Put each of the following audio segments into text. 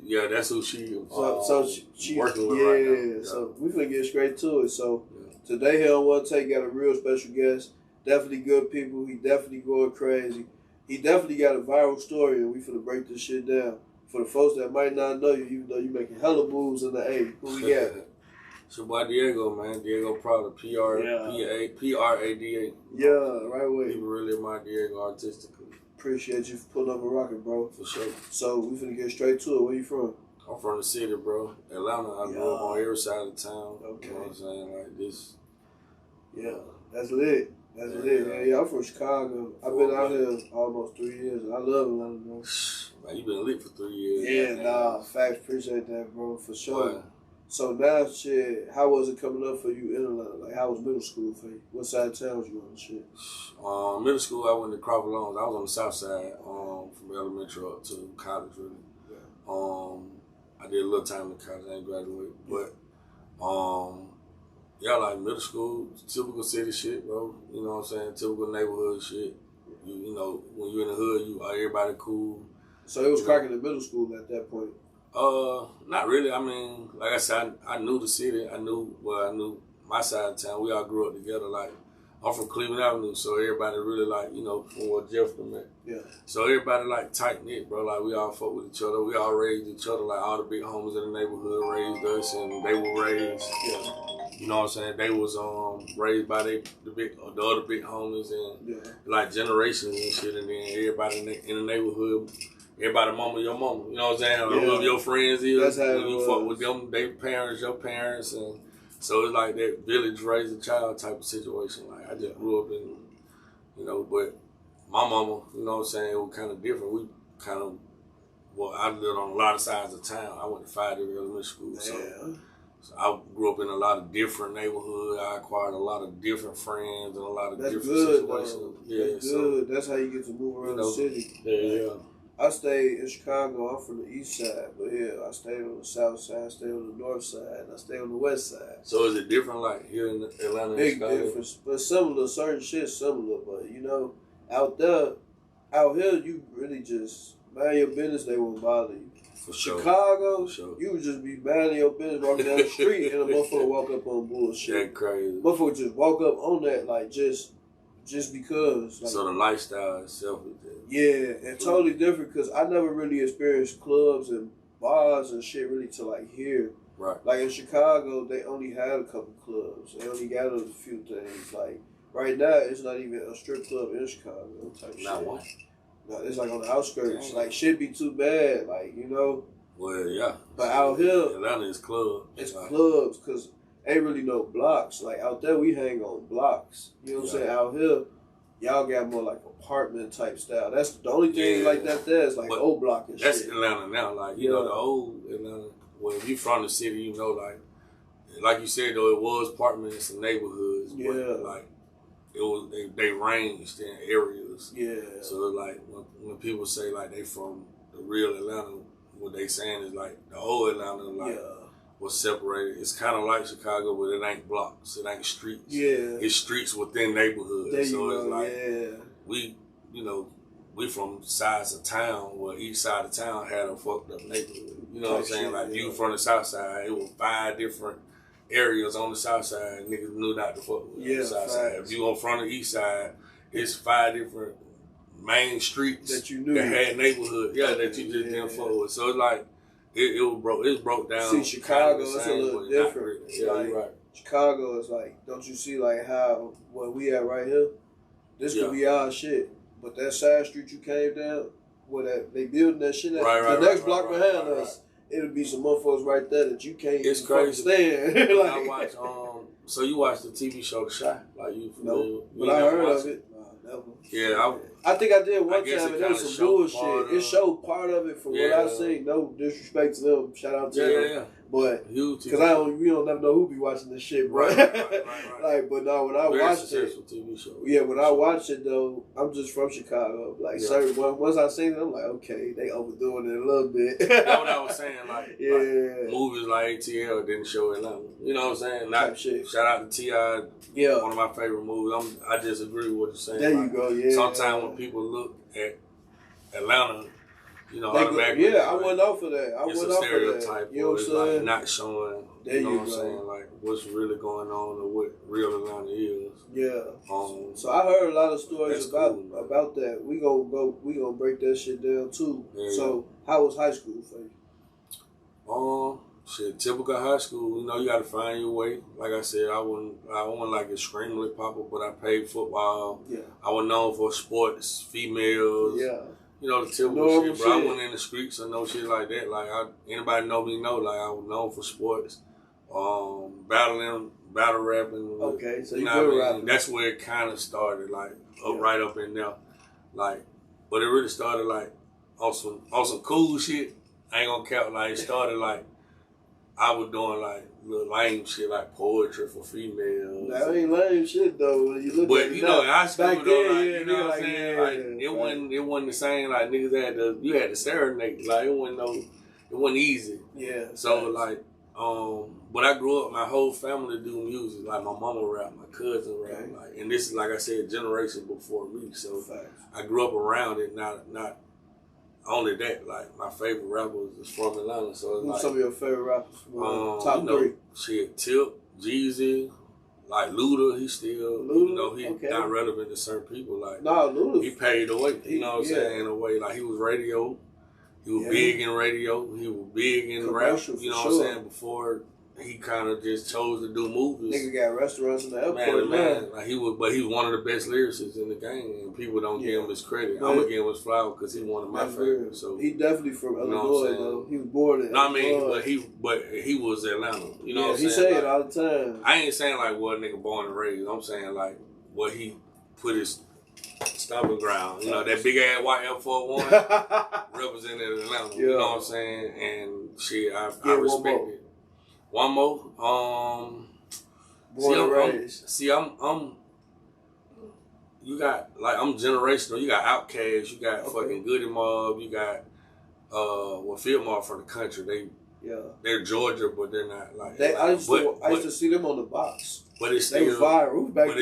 Yeah, that's who she she working with right now. Yeah. So we finna get straight to it. So today here on One Take got a real special guest. Definitely good people. He definitely going crazy. He definitely got a viral story, and we finna break this shit down. For the folks that might not know you, even though you making hella moves in the A, who we got? It's your boy Diego, man. Diego Prada, P-R-A-D-A. Yeah, right away. People really admire Diego artistically. Appreciate you for pulling up a rocket, bro. For sure. So we finna get straight to it. Where you from? I'm from the city, bro. Atlanta. I grew up on every side of town. Okay. You know what I'm saying? Like this. Yeah, that's lit. That's lit. Yeah, I'm from Chicago. I've been out here almost 3 years, and I love Atlanta, bro. Man, you been lit for 3 years. Yeah, nah, facts. Appreciate that, bro, for sure. Wow. So now, shit, how was it coming up for you in Atlanta? Like, how was middle school for you? What side of town was you on and shit? Middle school, I went to Crawford Loans. I was on the south side, from elementary up to college, really. Yeah. I did a little time in college. I didn't graduate, but yeah, like middle school, typical city shit, bro. You know what I'm saying? Typical neighborhood shit. You know, when you're in the hood, everybody cool. So it was cracking in middle school at that point? Not really. I mean, like I said, I knew the city. I knew my side of town. We all grew up together. Like, I'm from Cleveland Avenue, so everybody really like, from where Jeff from at. Yeah. So everybody like tight knit, bro. Like we all fuck with each other. We all raised each other. Like all the big homies in the neighborhood raised us, and they were raised. Yeah. You know what I'm saying? They was raised by the other big homies and like generations and shit. And then everybody in the neighborhood. Everybody mama, your mama. You know what I'm saying? Or whoever your friends is. That's how you fuck with them, their parents, your parents. And so it's like that village raise a child type of situation. Like I just grew up in, but my mama, you know what I'm saying, it was kind of different. We kind of, I lived on a lot of sides of town. I went to 5 different elementary schools. So I grew up in a lot of different neighborhoods. I acquired a lot of different friends and a lot of different situations. That's good. That's how you get to move around the city. Yeah. I stayed in Chicago. I'm from the east side, but I stayed on the south side, I stayed on the north side, and I stayed on the west side. So is it different, like here in Atlanta? Big difference, but similar. Certain shit similar, but out here, you really just mind your business. They won't bother you. For sure. Chicago, you would just be minding your business, walking down the street, and a motherfucker walk up on bullshit. That crazy. Motherfucker just walk up on that, like just because. Like, so the lifestyle itself is different. Yeah, and totally different because I never really experienced clubs and bars and shit really till like here. Right. Like in Chicago, they only had a couple clubs. They only got a few things. Like right now, it's not even a strip club in Chicago type shit. Not one. No, it's like on the outskirts. Dang. Like shit be too bad. Like Well, yeah. But out here, Atlanta is clubs. It's clubs because ain't really no blocks. Like out there, we hang on blocks. You know what I'm saying? Out here, y'all got more like apartment type style. That's the only thing like that there is like old block and that's shit. That's Atlanta now. Like, the old Atlanta, well, if you from the city, like you said, though, it was apartments and neighborhoods. Yeah. But, like, it was, they ranged in areas. Yeah. So, like, when people say, like, they from the real Atlanta, what they saying is, like, the old Atlanta, like, was separated. It's kind of like Chicago, but it ain't blocks. It ain't streets. Yeah. It's streets within neighborhoods. There so you it's go. like, we from sides of town where each side of town had a fucked up neighborhood. You know what I'm saying? Like, you from the south side, it was 5 different areas on the south side. Niggas knew not to fuck with the south side. If you on from the east side, it's 5 different main streets that you knew that had neighborhood. Yeah, that you just didn't fuck with. So it's like, it broke down. See, Chicago is a little different. Yeah, like, you're right. Chicago is like, don't you see like how where we at right here? This could be our shit, but that side street you came down, where they building that shit at, the next block behind us, it'll be some motherfuckers right there that you can't it's crazy. Stand. Like, I watch. So you watch the TV show The Chi? Like you familiar? No, but I heard of it. Never. Yeah, I think I did one time, and it was some bullshit. It showed part of it from what I seen. No disrespect to them. Shout out to them. Yeah. But because we don't never know who be watching this shit, bro. Right. Like, but no, when I watched it, TV show. Yeah, when I watched it though, I'm just from Chicago. Like, once I seen it, I'm like, okay, they overdoing it a little bit. That's what I was saying. Like, like movies like ATL didn't show Atlanta. You know what I'm saying? Not shit. Shout out to T.I. Yeah, one of my favorite movies. I disagree with what you're saying. There you go. Yeah. Sometimes when people look at Atlanta, you know, automatically. Yeah, I went off of that. It's a stereotype. You know what I'm saying? Like not showing. There you know you what I'm saying? Like what's really going on or what real Atlanta is. Yeah. So I heard a lot of stories about that. We gonna break that shit down too. Yeah. So how was high school for you? Shit, typical high school. You know, you got to find your way. Like I said, I wasn't like extremely popular, but I played football. Yeah. I was known for sports, females. Yeah. You know, the typical shit. But I wasn't in the streets or no shit like that. Like anybody know me know. Like I was known for sports, battle rapping. Okay, so you good rapping. That's where it kind of started. Like right up in there. Like, but it really started like on some cool shit. I ain't gonna count. Like it started like. I was doing like little lame shit like poetry for females. That ain't lame shit though. When you look but you know, in high school though, then, like you know what I'm saying? Like it wasn't the same. Like niggas you had to serenade. Like it wasn't easy. Yeah. So like, but I grew up. My whole family do music. Like my mama rap, my cousin rap. Okay. Like, and this is like I said, a generation before me. So I grew up around it. Not. Only that, like my favorite rappers is from Atlanta. So who's some of your favorite rappers? Top three. Shit, Tip, Jeezy, like Luda. He still, you know, he not relevant to certain people. Like Luda, he paid away. You know what I'm saying? In a way, like he was radio. He was big in radio. He was big in rap. You know what I'm saying? Before he kind of just chose to do movies. Nigga got restaurants in the airport, man. Like he was one of the best lyricists in the game, and people don't give him his credit. I'm gonna give him his flowers because he's one of my favorites. So he definitely from Illinois, though. He was born in. I mean, but he was Atlanta. You know what I'm saying? He say it all the time. I ain't saying like what nigga born and raised. I'm saying like what he put his stomping ground. You know that big ass white F41 represented Atlanta. You know what I'm saying? And shit, I respect it. One more. I'm you got like I'm generational. You got Outkast, you got fucking Goody Mob, you got Field Mob from the country. They're Georgia, but they're not like. I used to see them on the box. But it's still viral back then.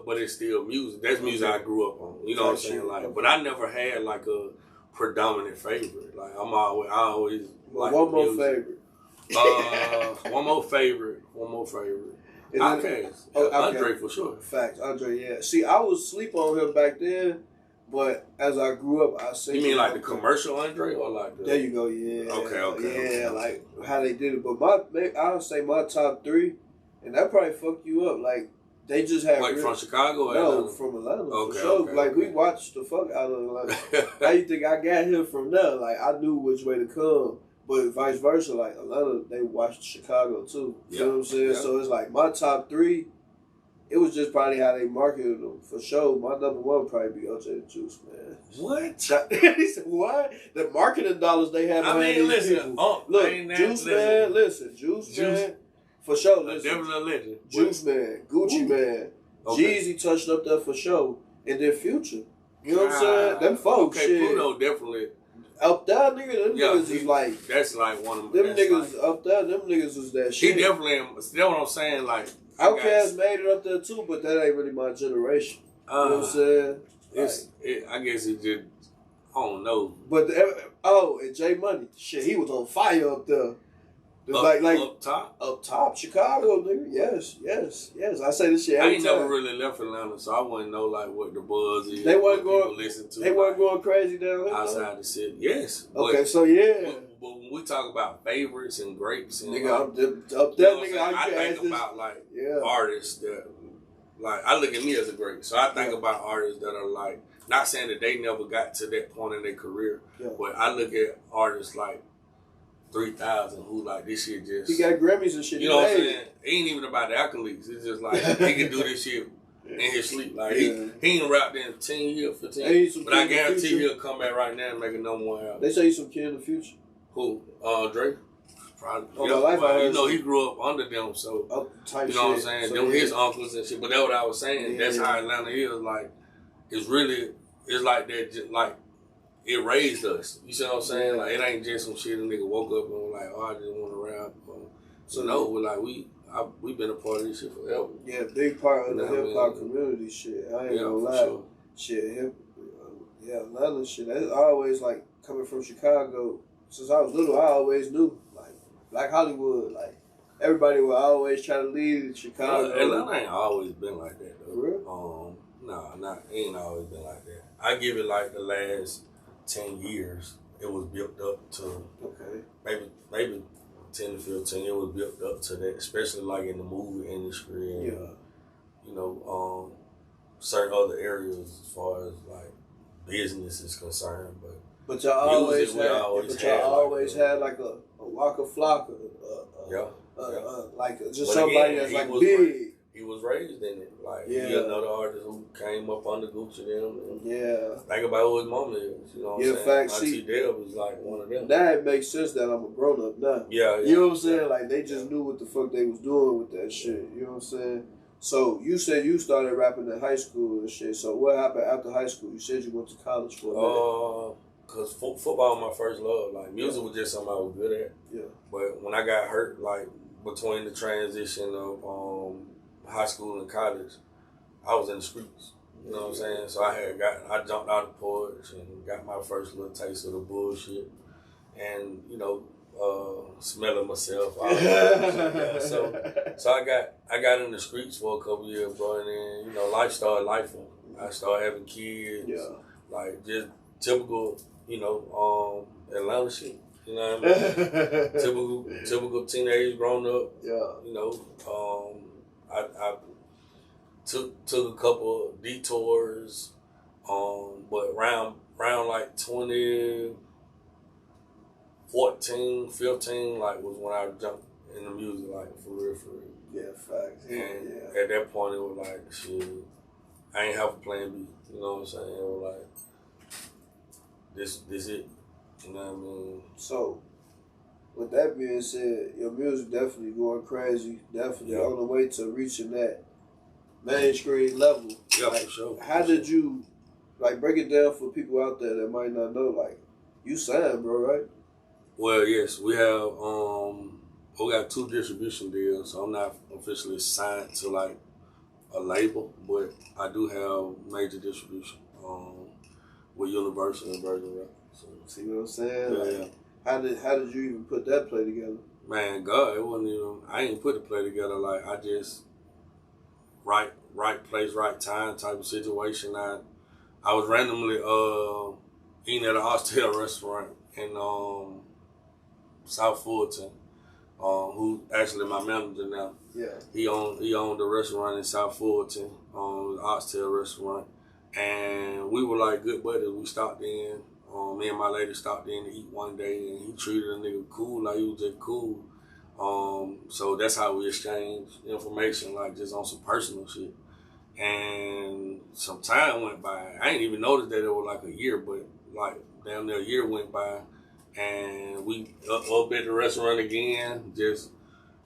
But it's still music. That's music I grew up on. You know what I'm saying? Like, but I never had like a predominant favorite. Like I always like one more favorite. One more favorite. Outkast. Andre for sure. Facts. Andre, yeah. See, I was sleep on him back then, but as I grew up, I seen. You mean like the commercial Andre or like the? There you go. Yeah. Okay. Yeah, like how they did it. But I would say my top three, and that probably fuck you up. Like they just had. Like from Chicago? No, Atlanta? From Atlanta. Okay. For sure. We watched the fuck out of Atlanta. How you think I got here from there? Like I knew which way to come. But vice versa, like Atlanta, they watched Chicago too. You know what I'm saying? Yeah. So it's like my top three, it was just probably how they marketed them. For sure, my number one would probably be OJ the Juice, man. What? He said, what? The marketing dollars they have behind these people. Look, Juice Man, for sure. Listen, definitely a legend. Juice Man, Gucci Man, Jeezy touched up there for sure. And then Future. You know what I'm saying? Them folks, shit. Pluto definitely. Up there, nigga, them niggas is like... That's like one of them niggas like, up there, them niggas was that shit. He definitely... That's what I'm saying, like... Outkast made it up there too, but that ain't really my generation. You know what I'm saying? I guess it just... I don't know. But, and J Money, shit, he was on fire up there. Up top, Chicago, nigga. Yes. I say this shit every time. Never really left Atlanta, so I wouldn't know like what the buzz is. They wasn't going. Listen to. They wasn't going crazy down there. Outside the city, yes. Okay, But when we talk about favorites and greats, and nigga, up there, nigga, I think about like artists that, like I look at me as a great, so I think about artists that are like, not saying that they never got to that point in their career, but I look at artists like 3,000 who like this shit just... He got Grammys and shit. You know what I'm saying? It ain't even about the accolades. It's just like he can do this shit in his sleep. Like he ain't rapped in 10 years, 15 years. But I guarantee he'll come back right now and make a number one album. They say he's some kid in the future. Who? Drake? Probably. My life, you know, he grew up under them, so you know what I'm saying? So, them his uncles and shit. But that's what I was saying. That's how Atlanta is. Like, it's like that, like, it raised us. You see what I'm saying? Like, it ain't just some shit a nigga woke up and was like, I just want to rap. So no, we're like, we've been a part of this shit forever. Yeah, big part of the hip hop community shit. I ain't gonna lie. Sure. Shit, Atlanta shit. That's always like coming from Chicago, since I was little, I always knew, like, Black Hollywood, like, everybody would always try to leave Chicago. Atlanta ain't always been like that, though. For real? Ain't always been like that. I give it like the last 10 years, it was built up to, maybe 10 to 15, it was built up to that, especially like in the movie industry and, certain other areas as far as like business is concerned. But y'all always had like a Waka Flocka, like just somebody that's like big. He was raised in it. Like, he another artist who came up under Gucci them. Think about who his mama is. You know what I'm saying? Auntie Deb was like one of them. That makes sense that I'm a grown up now. You know what I'm saying? Like, they just knew what the fuck they was doing with that shit. You know what I'm saying? So, you said you started rapping in high school and shit. So, what happened after high school? You said you went to college for a minute. Because football was my first love. Like, music was just something I was good at. But when I got hurt, like, between the transition of high school and college, I was in the streets. You know what I'm saying? So I jumped out of the porch and got my first little taste of the bullshit. And, smelling myself. All that shit. So I got in the streets for a couple years, bro, and then, life started lifing. I started having kids. Like, just typical, Atlanta shit. You know what I mean? typical teenage grown up. I took a couple of detours, but around like 2014, 15, like, was when I jumped in the music, like, for real. Yeah, facts. And at that point, it was like, shit, I ain't have a plan B. You know what I'm saying? It was like, this it. You know what I mean? So, with that being said, your music definitely going crazy. Definitely on the way to reaching that mainstream level. Yeah, for sure. How did you, like, break it down for people out there that might not know? Like, you signed, bro, right? Well, yes, we have. We got 2 distribution deals, so I'm not officially signed to like a label, but I do have major distribution with Universal and Virgin Records. So, see what I'm saying? Yeah. How did you even put that play together? Man, God, it wasn't even. I ain't put the play together. Like, I just right place, right time type of situation. I was randomly eating at an oxtail restaurant in South Fulton. Who actually my manager now. He owned the restaurant in South Fulton, the oxtail restaurant, and we were like good buddies. We stopped in. Me and my lady stopped in to eat one day, and he treated a nigga cool, like he was just cool. So that's how we exchanged information, like just on some personal shit. And some time went by. I ain't even noticed that it was like a year, but like damn near a year went by. And we up at the restaurant again, just,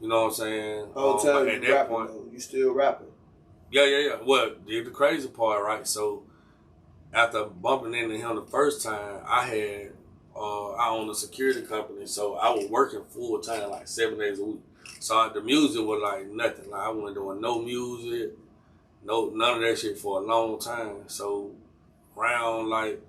you know what I'm saying? Whole time at that rapping, point. Though. You still rapping? Yeah. Well, the crazy part, right? So, after bumping into him the first time, I owned a security company, so I was working full time, like 7 days a week. So the music was like nothing. Like, I wasn't doing no music, none of that shit for a long time. So, around like,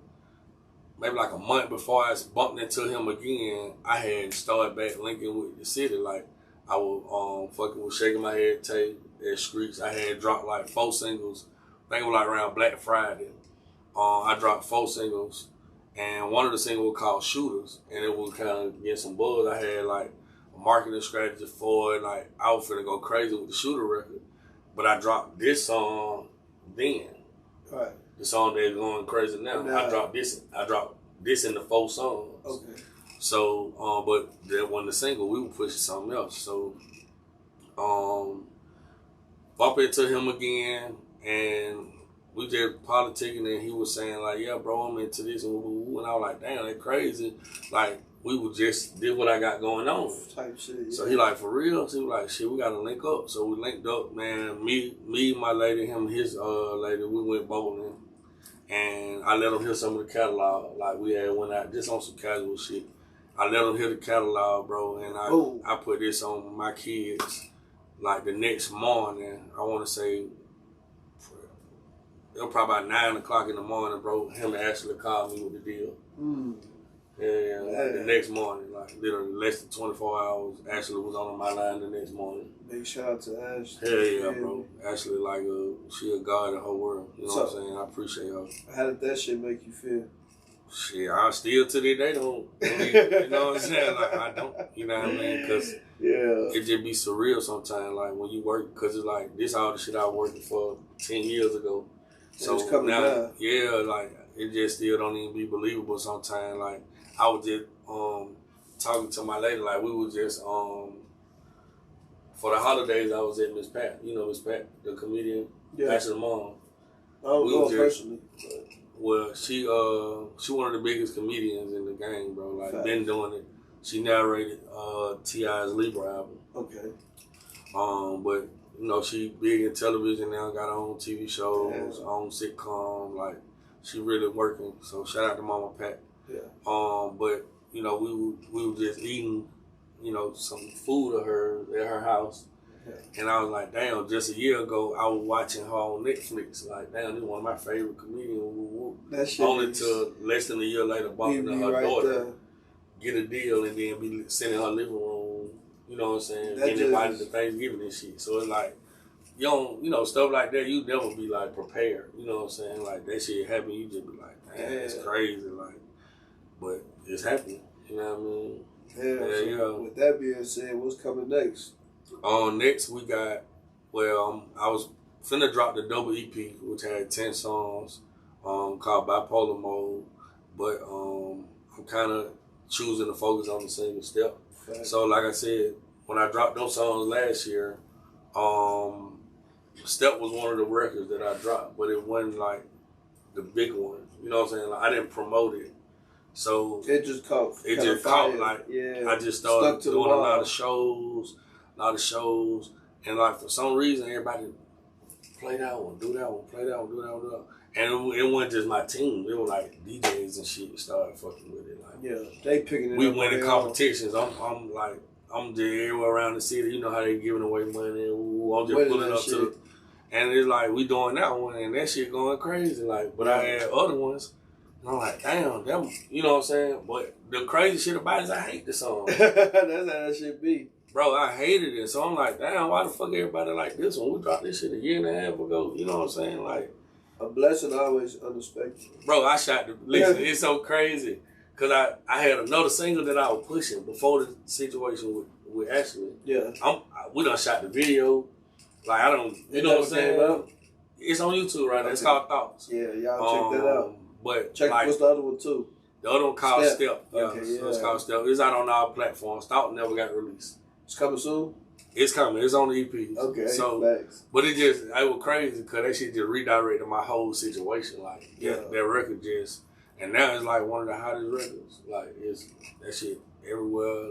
maybe like a month before I bumped into him again, I had started back linking with the city. Like, I was fucking with Shaking My Head tape at Streets. I had dropped like 4 singles. I think it was like around Black Friday. I dropped 4 singles, and one of the singles was called Shooters, and it was kind of getting some buzz. I had like a marketing strategy for it. Like, I was finna go crazy with the Shooter record, but I dropped this song then. Right. The song that's going crazy now. I dropped this in the 4 songs. Okay. So, but that wasn't the single. We were pushing something else. So, bump into him again, and we just politicking, and he was saying like, "Yeah, bro, I'm into this," and I was like, "Damn, that crazy." Like, we would just did what I got going on. Type shit. Yeah. So he like, for real? So he was like, shit, we gotta link up. So we linked up, man. Me, my lady, him, his lady. We went bowling. And I let him hear some of the catalog. Like, we had went out just on some casual shit. I let him hear the catalog, bro, and I put this on my kids. Like, the next morning, I want to say, it was probably about 9 o'clock in the morning, bro. Him and Ashley called me with the deal. Yeah, like the next morning, like literally less than 24 hours, Ashley was on my line the next morning. Big shout out to Ashley. Hell yeah, bro. Ashley, like, she a god in her world. You know what I'm saying? I appreciate her. How did that shit make you feel? Shit, I still to this day don't you know what I'm saying? Like, I don't, you know what I mean? Because it just be surreal sometimes, like, when you work, because it's like, this all the shit I was working for 10 years ago. So it's coming now, down. yeah, like, it just still don't even be believable sometimes. Like, I was just talking to my lady, like, we was just, for the holidays, I was at Miss Pat. You know Miss Pat, the comedian, Ashley's mom. I don't know her personally. Well, she one of the biggest comedians in the game, bro. Like, been doing it. She narrated T.I.'s Libra album. Okay. But you know, she big in television now. Got her own TV shows, own sitcom. Like, she really working. So shout out to Mama Pat. Yeah. But you know, we were just eating, you know, some food of her at her house. And I was like, damn, just a year ago, I was watching her on Netflix. Like, damn, this is one of my favorite comedians. That shit only to less than a year later, bumping into her daughter, get a deal, and then be sitting in her living room, you know what I'm saying, getting invited to Thanksgiving and shit. So it's like, you don't, you know, stuff like that, you never be, like, prepared. You know what I'm saying? Like, that shit happen, you just be like, damn, it's crazy. Like, but it's happening. You know what I mean? So with that being said, what's coming next? Next we got, I was finna drop the double EP, which had 10 songs, called Bipolar Mode, but I'm kind of choosing to focus on the single Step. So like I said, when I dropped those songs last year, Step was one of the records that I dropped, but it wasn't like the big one. You know what I'm saying? Like, I didn't promote it. So it just caught. Like, I just started doing a lot of shows, and like, for some reason, everybody play that one, do that one, play that one, do that one, do that one. And it wasn't just my team. It was like DJs and shit started fucking with it. Like, they picking it up. We winning competitions. I'm just everywhere around the city. You know how they giving away money. I'm just pulling up to, and it's like, we doing that one, and that shit going crazy. Like, but I had other ones. And I'm like, damn, them, you know what I'm saying? But the crazy shit about it is I hate the song. That's how that shit be. Bro, I hated it. So I'm like, damn, why the fuck everybody like this one? We dropped this shit a year and a half ago. You know what I'm saying? Like, a blessing always unexpected. Bro, I shot the, listen, it's so crazy. Because I had another single that I was pushing before the situation with Ashley. Yeah. We done shot the video. Like, I don't, you know what I'm saying? It's on YouTube right now. It's called Thoughts. Yeah, y'all check that out. But check, like, what's the other one too? The other one called Step. Okay, So it's called Step. It's out on all platforms. Thought never got released. It's coming soon? It's coming. It's on the EP. Okay, so, thanks. But it was crazy because that shit just redirected my whole situation. Like, that record just, and now it's like one of the hottest records. Like, it's that shit everywhere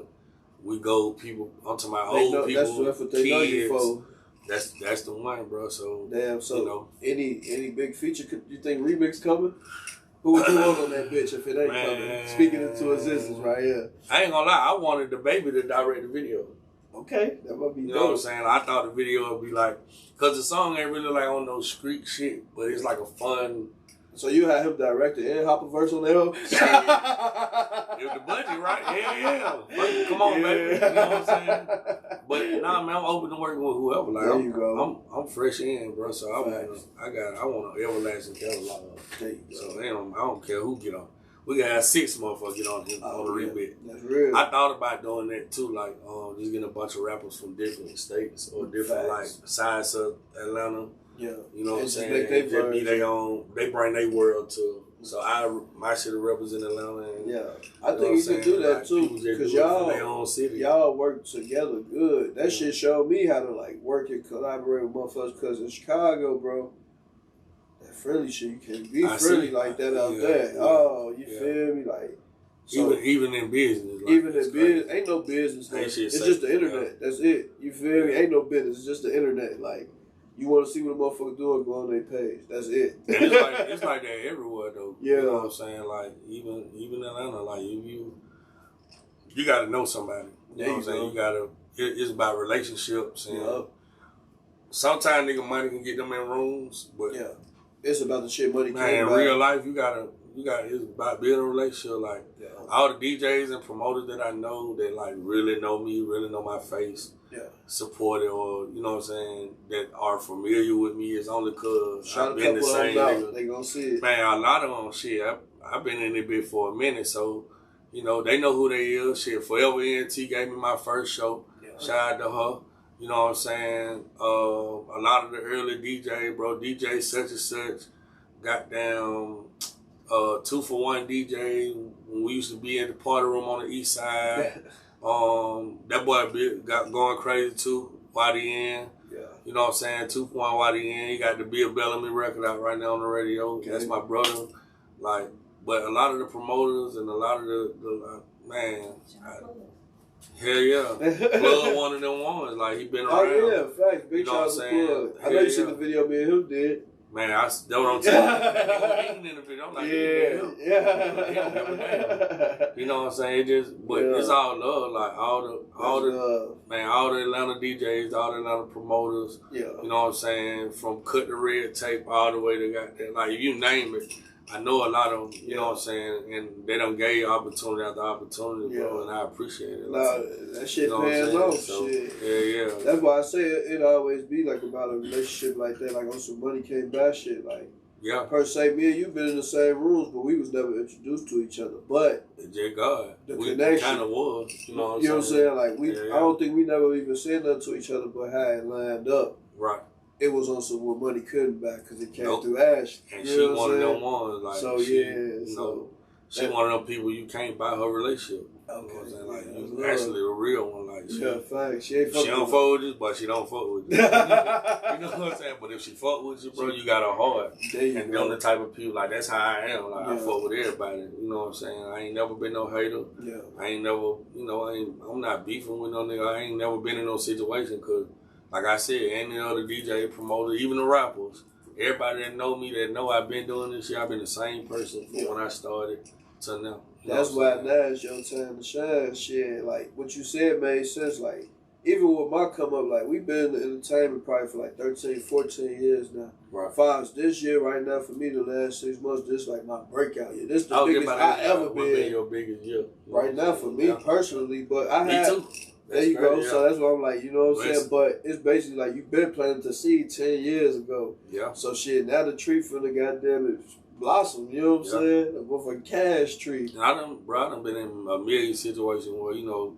we go. People, I'm talking about old people, that's what they know you for. That's the one, bro. So damn. So you know, any big feature? You think remix coming? Who would you want on that bitch if it ain't coming? Speaking into existence right here. I ain't gonna lie. I wanted the baby to direct the video. Okay, that might be. You know what I'm saying? I thought the video would be like, cause the song ain't really like on no street shit, but it's like a fun. So you had him directed and hop a verse on there? If the budget right, yeah. Come on, baby. You know what I'm saying? But nah, man, I'm open to working with whoever. Like, there you go. I'm fresh in, bro. So I want an everlasting catalog. So I don't care who get on. We gotta have 6 motherfuckers get on the remix. That's real. I thought about doing that too, like just getting a bunch of rappers from different states or different like sides of Atlanta. Yeah, you know what I'm saying? They be their own. They bring their world to. So my shit represent Atlanta. And, I think you can do that too, because y'all work together good. That shit showed me how to like work and collaborate with motherfuckers. Because in Chicago, bro, that friendly shit, you can't be friendly like that out there. Oh, you feel me? Like, so, even in business. Like, even in business, ain't no business. It's just the internet. That's it. You feel me? Ain't no business. It's just the internet. Like, you want to see what a motherfucker doing, go on their page. That's it. it's like that everywhere though. Yeah. You know what I'm saying? Like even in Atlanta, like you got to know somebody. You know what I'm saying? You got to. It's about relationships and sometimes nigga money can get them in rooms, but it's about the shit money. Man, in real life, you gotta it's about building a relationship. Like all the DJs and promoters that I know that like really know me, really know my face, support it, or you know what I'm saying, that are familiar with me is only cause I've been the same nigga. They gonna see it. Man, a lot of them shit. I've been in it bit for a minute, so you know they know who they is. Shit, Forever ENT gave me my first show. Shout out to her. You know what I'm saying? A lot of the early DJ, bro, DJ such and such, goddamn 2-for-1 DJ when we used to be in the party room on the east side. That boy got going crazy too, YDN. You know what I'm saying? 2-for-1 YDN. He got the Bill Bellamy record out right now on the radio. Okay. That's my brother. Like, but a lot of the promoters and a lot of the man, hell yeah. Plug one of them ones. Like, he been around. Oh, yeah, facts. Big shout out to Plug. I know you seen the video me and him did. Man, that's what I'm telling you. In the video. I'm like, you know what I'm saying? It just, but it's all love. Like, all the Atlanta DJs, all the Atlanta promoters. You know what I'm saying? From Cut the Red Tape all the way to goddamn, like, if you name it. I know a lot of them, you know what I'm saying, and they done gave opportunity after opportunity, bro, and I appreciate it. Nah, that shit paying off, so, shit. Yeah. That's why I say it always be like about a relationship like that, like on some money came by shit, like. Per se, me and you been in the same rooms, but we was never introduced to each other. But J God, the connection kind of was, you know what I'm saying? Like I don't think we never even said nothing to each other, but how it lined up. Right. It was on some what money couldn't buy because it came through Ash. And she one of them ones, like, so she one of them people you can't buy her relationship. Okay. You know what I'm saying? Like, you actually a real one. Like, thanks. She don't fuck with you, but she don't fuck with you. You know what I'm saying? But if she fuck with you, bro, you got a heart. And them the type of people, like, that's how I am. Like, I fuck with everybody. You know what I'm saying? I ain't never been no hater. I ain't never, you know, I'm not beefing with no nigga. I ain't never been in no situation because, like I said, any other DJ, promoter, even the rappers, everybody that know me, that know I've been doing this shit, I've been the same person from when I started to now. That's why now it's your time to shine. Shit, like what you said made sense. Like even with my come up, like we've been in the entertainment probably for like 13, 14 years now. Right. Fives this year right now for me the last 6 months. This like my breakout year. This the biggest I ever been. Your biggest year right now for me personally, but I had. Me too. There you go. So that's why I'm like, you know what I'm saying? But it's basically like you've been planting to seed 10 years ago. Yeah. So shit, now the tree finna goddamn it blossom. You know what I'm saying? A motherfucking cash tree. And I done been in a million situations where, you know,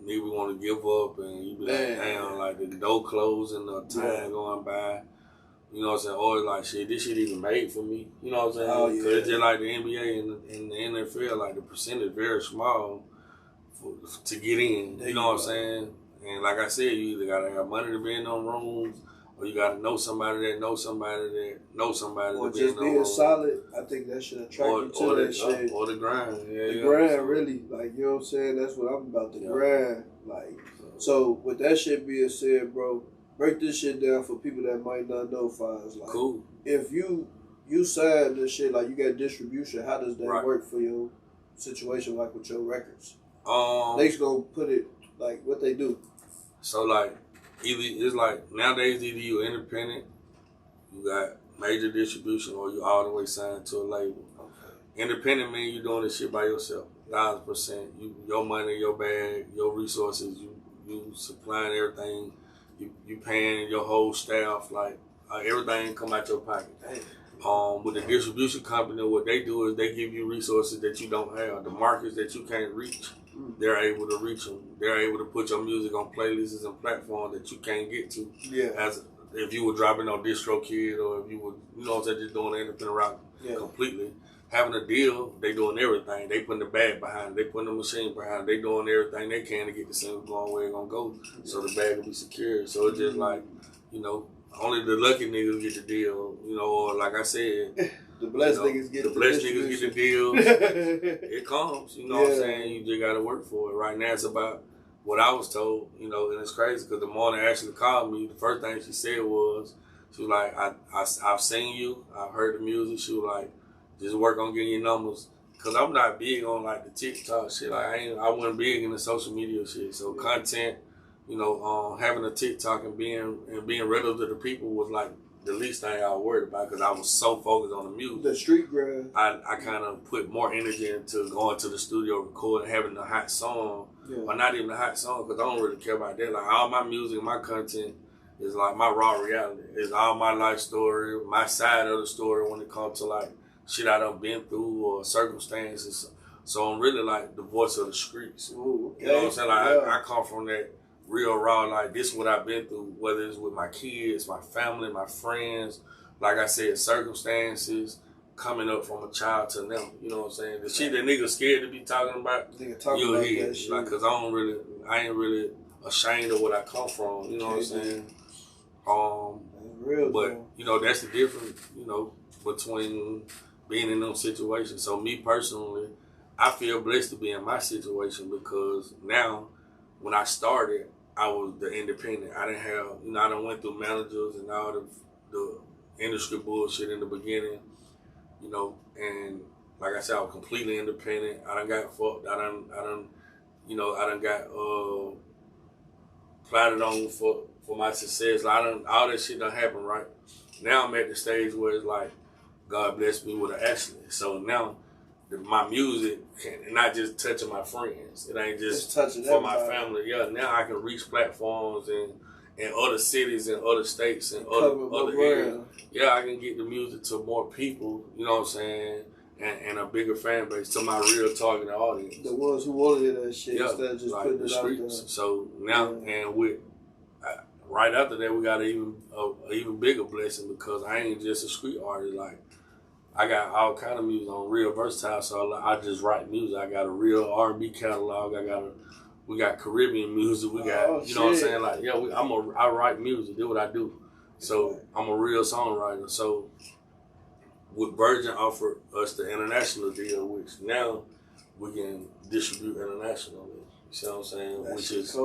maybe we want to give up and you be like, damn, like the door closed and the time going by. You know what I'm saying? Or like, shit, this shit even made for me. You know what I'm saying? Oh, Because it's just like the NBA and the NFL, like the percentage very small to get in. You know what I'm saying? And like I said, you either gotta have money to be in them rooms, or you gotta know somebody that knows somebody that knows somebody. Or just being solid. I think that should attract you to that shit. Or the grind. The grind, really. Like, you know what I'm saying? That's what I'm about, the grind. Like, so with that shit being said, bro, break this shit down for people that might not know Fives. Like, cool. If you sign this shit, like you got distribution, how does that work for your situation, like with your records? They gonna put it like what they do. So like it's like nowadays either you independent, you got major distribution, or you all the way signed to a label. Okay. Independent means you doing this shit by yourself, 1,000%. Your money, your bag, your resources, you supplying everything, you paying your whole staff, like everything come out your pocket. With the distribution company, what they do is they give you resources that you don't have, the markets that you can't reach. They're able to reach them. They're able to put your music on playlists and platforms that you can't get to. As if you were dropping on DistroKid, or if you were, you know what I'm saying, just doing the independent rock completely. Having a deal, they doing everything. They putting the bag behind it. They putting the machine behind it. They doing everything they can to get the single going where it's going to go, so the bag will be secure. So it's just like, you know, only the lucky niggas get the deal, you know, or like I said, the blessed niggas get the deals. It comes, you know what I'm saying? You just got to work for it. Right now it's about what I was told, you know, and it's crazy because the morning Ashley called me, the first thing she said was, she was like, I've seen you, I've heard the music. She was like, just work on getting your numbers. Because I'm not big on like the TikTok shit. Like I wasn't big in the social media shit. So content, you know, having a TikTok and being relevant to the people was like the least thing I was worried about because I was so focused on the music. The street grind. I kind of put more energy into going to the studio, recording, having a hot song, or not even a hot song because I don't really care about that. Like all my music, my content is like my raw reality. It's all my life story, my side of the story when it comes to like shit I done been through or circumstances. So I'm really like the voice of the streets. Ooh, okay. You know what I'm saying? Like I come from that real raw, like this is what I've been through, whether it's with my kids, my family, my friends, like I said, circumstances, coming up from a child to them. You know what I'm saying? The shit that niggas scared to be talking about, you'll hear it. Like, cause I ain't really ashamed of what I come from. You know what I'm saying? Real, but you know, that's the difference, you know, between being in those situations. So me personally, I feel blessed to be in my situation because now, when I started, I was the independent. I didn't have, you know, I done went through managers and all the industry bullshit in the beginning, you know, and like I said, I was completely independent. I done got fucked. I done got plotted on for my success. All that shit done happened, right? Now I'm at the stage where it's like, God blessed me with an accident. So now, my music and not just touching my friends. It ain't just touching for my everybody. family. Yeah, now I can reach platforms in other cities and other states and other areas. Yeah, I can get the music to more people, you know what I'm saying, and a bigger fan base to my real target audience. The ones who wanted that shit instead of just like putting the it streets. out there. So now, and with right after that, we got an even bigger blessing because I ain't just a street artist. Like, I got all kind of music on real versatile, so I just write music. I got a real R&B catalog. We got Caribbean music. We got, you know what I'm saying? Like, yeah, I write music. Do what I do. So I'm a real songwriter. So with Virgin offered us the international deal, which now we can distribute internationally. You see what I'm saying? Which is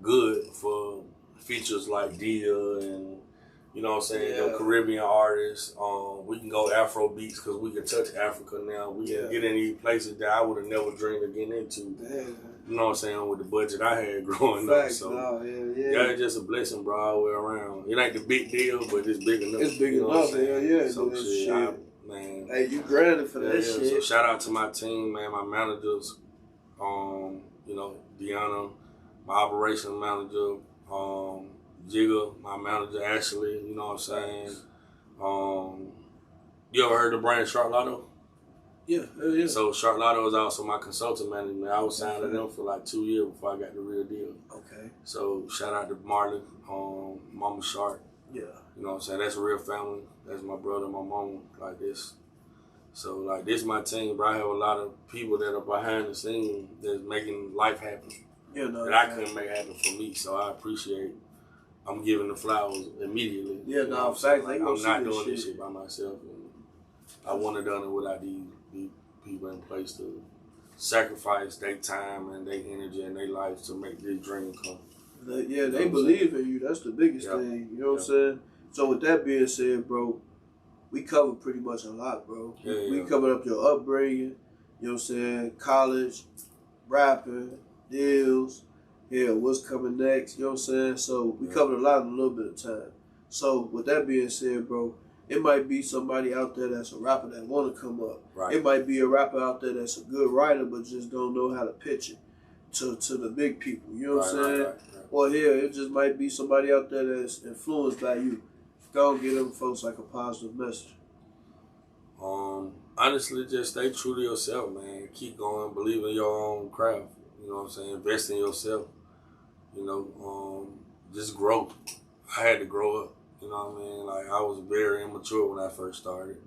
good for features like Dia and, you know what I'm saying, the Caribbean artists. We can go Afro beats because we can touch Africa now. We can get in these places that I would have never dreamed of getting into. You know what I'm saying, with the budget I had growing up. So it's just a blessing, bro, all the way around. It ain't the big deal, but it's big enough. It's big enough, yeah. So shit, man. Hey, you grinding for that shit. So shout out to my team, man, my managers, you know, Deanna, my operation manager, Jigga, my manager, Ashley, you know what I'm saying? You ever heard the brand Shark Lotto? Yeah. So Shark Lotto is also my consultant manager, man. I was signed to them for like 2 years before I got the real deal. Okay. So shout out to Marlon, Mama Shark. Yeah. You know what I'm saying? That's a real family. That's my brother, my mama, like this. So like this my team, bro. I have a lot of people that are behind the scene that's making life happen. That I couldn't make happen for me. So I appreciate I'm giving the flowers immediately. Yeah, no, in fact, like, I'm not doing this shit by myself. And I wouldn't have done it without these people in place to sacrifice their time and their energy and their life to make this dream come. They believe in you. That's the biggest thing. You know what I'm saying? So with that being said, bro, we covered pretty much a lot, bro. We covered up your upbringing, you know what I'm saying, college, rapping, deals, what's coming next, you know what I'm saying? So we covered a lot in a little bit of time. So with that being said, bro, it might be somebody out there that's a rapper that want to come up. Right. It might be a rapper out there that's a good writer but just don't know how to pitch it to the big people, you know what I'm saying? Right. Or it just might be somebody out there that's influenced by you. Go give them folks like a positive message. Honestly, just stay true to yourself, man. Keep going, believe in your own craft. You know what I'm saying? Invest in yourself. You know, just grow. I had to grow up. You know what I mean? Like, I was very immature when I first started.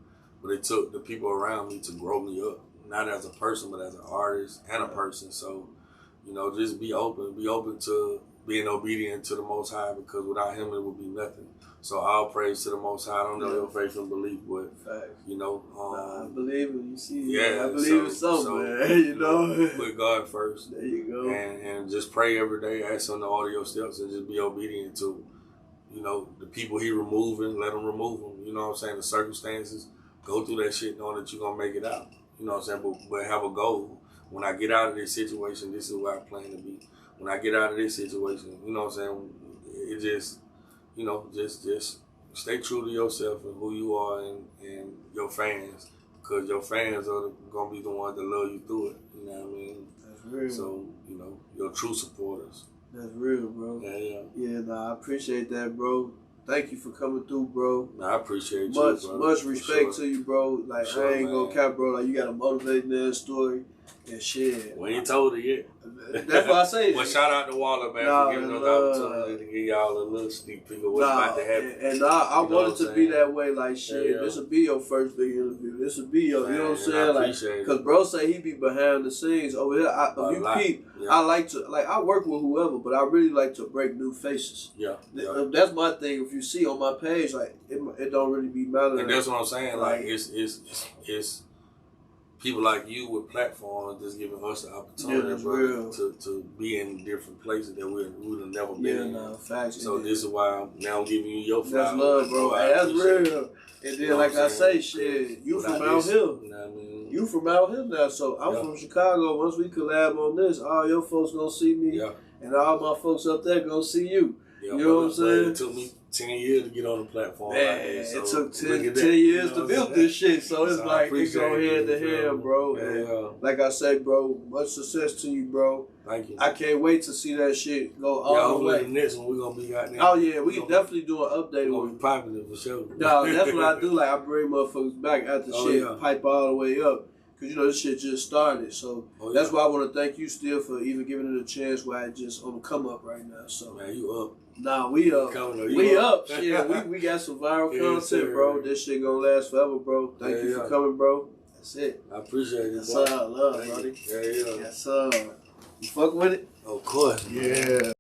But it took the people around me to grow me up. Not as a person, but as an artist and a person. So, you know, just be open. Be open to being obedient to the Most High, because without Him, it would be nothing. So all praise to the Most High. I don't know your faith and belief, but, you know. I believe it. You see, I believe in something, man. You know? Put God first. There you go. And just pray every day. Ask Him to order your steps and just be obedient to, you know, the people He removing, let Him remove them. You know what I'm saying? The circumstances. Go through that shit knowing that you're going to make it out. You know what I'm saying? But have a goal. When I get out of this situation, this is where I plan to be. When I get out of this situation, you know what I'm saying? It just, you know, just stay true to yourself and who you are and your fans, because your fans are gonna be the ones that love you through it. You know what I mean? That's real. So your true supporters. That's real, bro. Yeah. Yeah, nah, I appreciate that, bro. Thank you for coming through, bro. Nah, I appreciate you, Much respect to you, bro. Like, sure, I ain't gonna cap, bro. Like, you got a motivating ass story and shit. We ain't told it yet. That's why I say Well, shout out to Waller, man, for giving us the opportunity to give y'all a little sneak peek of what's about to happen. And I wanted to be that way, like, shit, this will be your first big interview. This will be your, you know what I'm saying? Like, because bro say he be behind the scenes over here. I like to, like, I work with whoever, but I really like to break new faces. Yeah. That's my thing. If you see on my page, like, it don't really be matter. And that's what I'm saying. Like, it's people like you with platforms just giving us the opportunity, to be in different places that we would have never been in. Facts. So this is why I'm now giving you your flowers. That's love, bro. Hey, that's real. And then, like I say, shit, you from out here. You know what I mean? You from out here now, so I'm from Chicago. Once we collab on this, all your folks gonna see me, and all my folks up there gonna see you. Yeah, you know what I'm saying? It took me 10 years to get on the platform. Man, it took 10 years to build this shit, so it's like it go hand to hand, bro. And like I say, bro, much success to you, bro. Thank you. I can't wait to see that shit go all the way. The next one we're gonna be out there. Oh yeah, we can definitely do an update. We're gonna be popping it for sure. No, that's what I do. Like, I bring motherfuckers back after pipe all the way up. Because, this shit just started. So that's why I want to thank you still for even giving it a chance while it's just on the come up right now. So, man, you up. Nah, we up. We up. Shit, we got some viral content, bro. This shit gonna last forever, bro. Thank you for coming, bro. That's it. I appreciate it. That's all I love, buddy. Yeah. Yes, sir. You fuck with it? Of course. Yeah.